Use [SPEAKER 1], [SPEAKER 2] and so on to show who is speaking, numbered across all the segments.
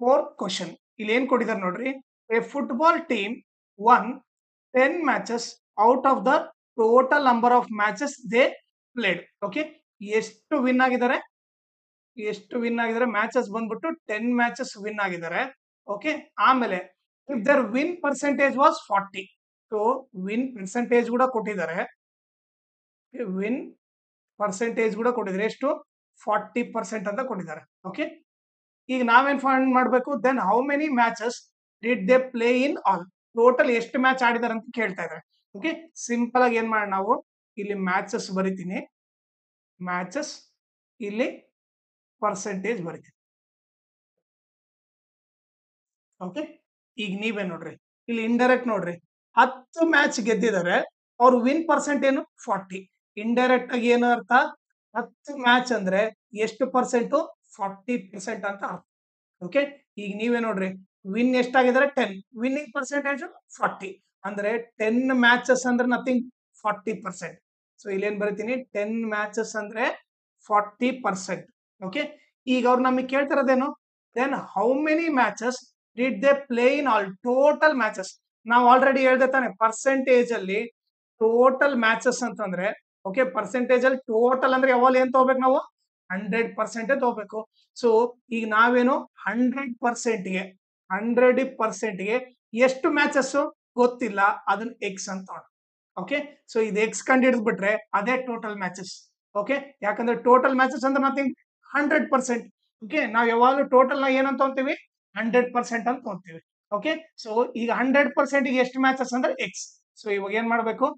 [SPEAKER 1] Fourth question ಇಲ್ಲಿ ಏನ್ ಕೊಟ್ಟಿದ್ದಾರೆ ನೋಡ್ರಿ. A football team won 10 matches out of the total number of matches they played. Okay, ಎಷ್ಟು win ಆಗಿದ್ದಾರೆ ಮ್ಯಾಚಸ್ ಬಂದ್ಬಿಟ್ಟು 10 ಮ್ಯಾಚಸ್ ವಿನ್ ಆಗಿದ್ದಾರೆ. ಓಕೆ, ಆಮೇಲೆ if their win percentage was 40. So win percentage ಕೂಡ ಕೊಟ್ಟಿದ್ದಾರೆ. ವಿನ್ ಪರ್ಸೆಂಟೇಜ್ ಕೂಡ ಕೊಟ್ಟಿದ್ದಾರೆ. ಎಷ್ಟು? 40% ಅಂತ ಕೊಟ್ಟಿದ್ದಾರೆ. ಓಕೆ, ಈಗ ನಾವೇನ್ ಫೈಂಡ್ ಮಾಡಬೇಕು? Then how many matches did they play in all? Total ಎಷ್ಟು ಮ್ಯಾಚ್ ಆಡಿದಾರೆ ಅಂತ ಕೇಳ್ತಾ ಇದ್ದಾರೆ. ಓಕೆ, ಸಿಂಪಲ್ ಆಗಿ ಏನ್ ಮಾಡೋಣ, ನಾವು ಇಲ್ಲಿ ಮ್ಯಾಚಸ್ ಬರಿತೀನಿ, ಮ್ಯಾಚಸ್, ಇಲ್ಲಿ ಪರ್ಸೆಂಟೇಜ್ ಬರಿತೀನಿ. ಓಕೆ, ಈಗ ನೀವೇ ನೋಡ್ರಿ, ಇಲ್ಲಿ ಇಂಡೈರೆಕ್ಟ್ ನೋಡ್ರಿ, 10 ಮ್ಯಾಚ್ ಗೆದ್ದಿದ್ದಾರೆ, ಅವ್ರ ವಿನ್ ಪರ್ಸೆಂಟ್ ಏನು? 40. ಇಂಡೈರೆಕ್ಟ್ ಆಗಿ ಏನು ಅರ್ಥ? 10 ಮ್ಯಾಚ್ ಅಂದ್ರೆ ಎಷ್ಟು ಪರ್ಸೆಂಟ್? 40% ಅಂತ ಅರ್ಥ. ಓಕೆ, ಈಗ ನೀವೇ ನೋಡ್ರಿ, ವಿನ್ ಎಷ್ಟಾಗಿದ್ದಾರೆ? 10, ವಿನ್ನಿಂಗ್ ಪರ್ಸೆಂಟೇಜ್ 40, ಅಂದ್ರೆ 10 ಮ್ಯಾಚಸ್ ಅಂದ್ರೆ ನಥಿಂಗ್ 40%. ಸೊ ಇಲ್ಲಿ ಏನ್ ಬರಿತೀನಿ? 10 ಮ್ಯಾಚಸ್ ಅಂದ್ರೆ 40%. ಓಕೆ, ಈಗ ಅವ್ರು ನಮಗೆ ಕೇಳ್ತಿರೋದೇನು? Then how many matches did they play in all? Total matches. ನಾವು ಆಲ್ರೆಡಿ ಹೇಳ್ದೆ ತಾನೆ, ಪರ್ಸೆಂಟೇಜ್ ಅಲ್ಲಿ ಟೋಟಲ್ ಮ್ಯಾಚಸ್ ಅಂತಂದ್ರೆ, ಓಕೆ, ಪರ್ಸೆಂಟೇಜ್ ಅಲ್ಲಿ ಟೋಟಲ್ ಅಂದ್ರೆ ಯಾವಾಗ ಏನ್ ತಗೋಬೇಕು ನಾವು? 100% ತಗೋಬೇಕು. ಸೊ ಈಗ ನಾವೇನು 100%ಗೆ ಎಷ್ಟು ಮ್ಯಾಚಸ್ ಗೊತ್ತಿಲ್ಲ, ಅದನ್ನ ಎಕ್ಸ್ ಅಂತ. ಓಕೆ, ಸೊ ಇದು ಎಕ್ಸ್ ಕಂಡು ಹಿಡಿದ್ಬಿಟ್ರೆ ಅದೇ ಟೋಟಲ್ ಮ್ಯಾಚಸ್. ಓಕೆ, ಯಾಕಂದ್ರೆ ಟೋಟಲ್ ಮ್ಯಾಚಸ್ ಅಂದ್ರೆ ನಥಿಂಗ್ 100%. ಓಕೆ, ನಾವ್ ಯಾವಾಗಲೂ ಟೋಟಲ್ ನ ಏನಂತ ಅಂತೀವಿ? 100% ಅಂತ ಅಂತೀವಿ. ಓಕೆ, ಸೊ ಈಗ 100%ಗೆ ಎಷ್ಟು ಮ್ಯಾಚಸ್ ಅಂದ್ರೆ ಎಕ್ಸ್. ಸೊ ಇವಾಗ ಏನ್ ಮಾಡ್ಬೇಕು?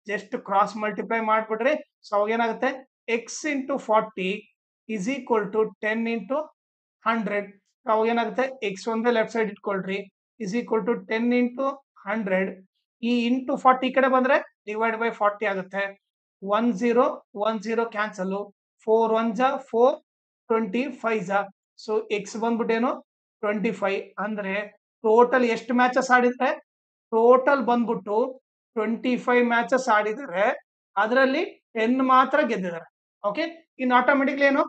[SPEAKER 1] ಜಸ್ಟ್ ಕ್ರಾಸ್ ಮಲ್ಟಿಪ್ಲೈ ಮಾಡ್ಬಿಡ್ರಿ. ಸೊ ಅವಾಗ ಏನಾಗುತ್ತೆ? X into 40 is equal to 10 into 100. ಅವಾಗ ಏನಾಗುತ್ತೆ? ಎಕ್ಸ್ ಒಂದೇ ಲೆಫ್ಟ್ ಸೈಡ್ ಇಟ್ಕೊಳ್ರಿ, ಇಸ್ ಈಕ್ವಲ್ ಟು 10 ಇಂಟು 100. ಈ ಇಂಟು 40 ಈ ಕಡೆ ಬಂದ್ರೆ ಡಿವೈಡ್ ಬೈ 40 ಆಗುತ್ತೆ. 10 ಕ್ಯಾನ್ಸಲ್, 4 1 ಜಾ 4, 25 ಜಾ. ಸೊ ಎಕ್ಸ್ ಬಂದ್ಬಿಟ್ಟೇನು? 25. ಅಂದ್ರೆ ಟೋಟಲ್ ಎಷ್ಟು ಮ್ಯಾಚಸ್ ಆಡಿದ್ರೆ? ಟೋಟಲ್ ಬಂದ್ಬಿಟ್ಟು 25 ಮ್ಯಾಚಸ್ ಆಡಿದರೆ, ಅದರಲ್ಲಿ 10 ಮಾತ್ರ ಗೆದ್ದಿದ್ದಾರೆ. ಓಕೆ, ಇನ್ ಆಟೋಮೆಟಿಕ್ಲಿ ಏನು?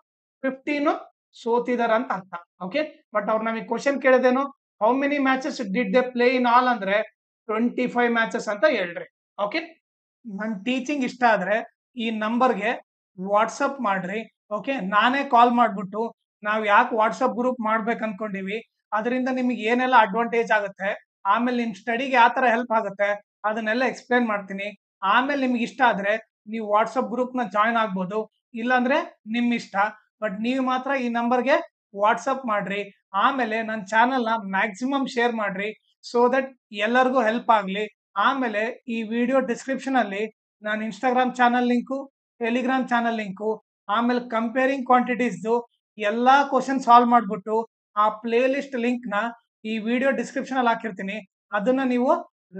[SPEAKER 1] 15 ಸೋತಿದಾರ ಅಂತ ಅರ್ಥ. ಓಕೆ, ಬಟ್ ಅವ್ರು ನಮಗೆ ಕ್ವಶನ್ ಕೇಳಿದೇನು? How many matches did they play in all ಅಂದ್ರೆ 25 ಮ್ಯಾಚಸ್ ಅಂತ ಹೇಳ್ರಿ. ಓಕೆ, ನನ್ನ ಟೀಚಿಂಗ್ ಇಷ್ಟ ಆದ್ರೆ ಈ ನಂಬರ್ಗೆ ವಾಟ್ಸಪ್ ಮಾಡ್ರಿ. ಓಕೆ, ನಾನೇ ಕಾಲ್ ಮಾಡ್ಬಿಟ್ಟು ನಾವ್ ಯಾಕೆ ವಾಟ್ಸಪ್ ಗ್ರೂಪ್ ಮಾಡ್ಬೇಕು ಅನ್ಕೊಂಡಿವಿ, ಅದರಿಂದ ನಿಮಗೆ ಏನೆಲ್ಲ ಅಡ್ವಾಂಟೇಜ್ ಆಗುತ್ತೆ, ಆಮೇಲೆ ನಿಮ್ ಸ್ಟಡಿಗೆ ಯಾವ ತರ ಹೆಲ್ಪ್ ಆಗುತ್ತೆ ಅದನ್ನೆಲ್ಲ ಎಕ್ಸ್ಪ್ಲೇನ್ ಮಾಡ್ತೀನಿ. ಆಮೇಲೆ ನಿಮ್ಗೆ ಇಷ್ಟ ಆದ್ರೆ ನೀವು ವಾಟ್ಸಪ್ ಗ್ರೂಪ್ ನ ಜಾಯ್ನ್ ಆಗ್ಬೋದು, ಇಲ್ಲಾಂದ್ರೆ ನಿಮ್ ಇಷ್ಟ. ಬಟ್ ನೀವು ಮಾತ್ರ ಈ ನಂಬರ್ಗೆ ವಾಟ್ಸಪ್ ಮಾಡ್ರಿ. ಆಮೇಲೆ ನನ್ನ ಚಾನಲ್ ನ ಮ್ಯಾಕ್ಸಿಮಮ್ ಶೇರ್ ಮಾಡ್ರಿ, ಸೋ ದಟ್ ಎಲ್ಲರಿಗೂ ಹೆಲ್ಪ್ ಆಗ್ಲಿ. ಆಮೇಲೆ ಈ ವಿಡಿಯೋ ಡಿಸ್ಕ್ರಿಪ್ಷನ್ ಅಲ್ಲಿ ನಾನು Instagram channel link, Telegram channel link, ಆಮೇಲೆ ಕಂಪೇರಿಂಗ್ ಕ್ವಾಂಟಿಟೀಸ್ ಎಲ್ಲಾ ಕ್ವಶನ್ ಸಾಲ್ವ್ ಮಾಡ್ಬಿಟ್ಟು ಆ ಪ್ಲೇ ಲಿಸ್ಟ್ ಲಿಂಕ್ ನ ಈ ವಿಡಿಯೋ ಡಿಸ್ಕ್ರಿಪ್ಷನ್ ಅಲ್ಲಿ ಹಾಕಿರ್ತೀನಿ, ಅದನ್ನ ನೀವು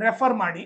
[SPEAKER 1] ರೆಫರ್ ಮಾಡಿ.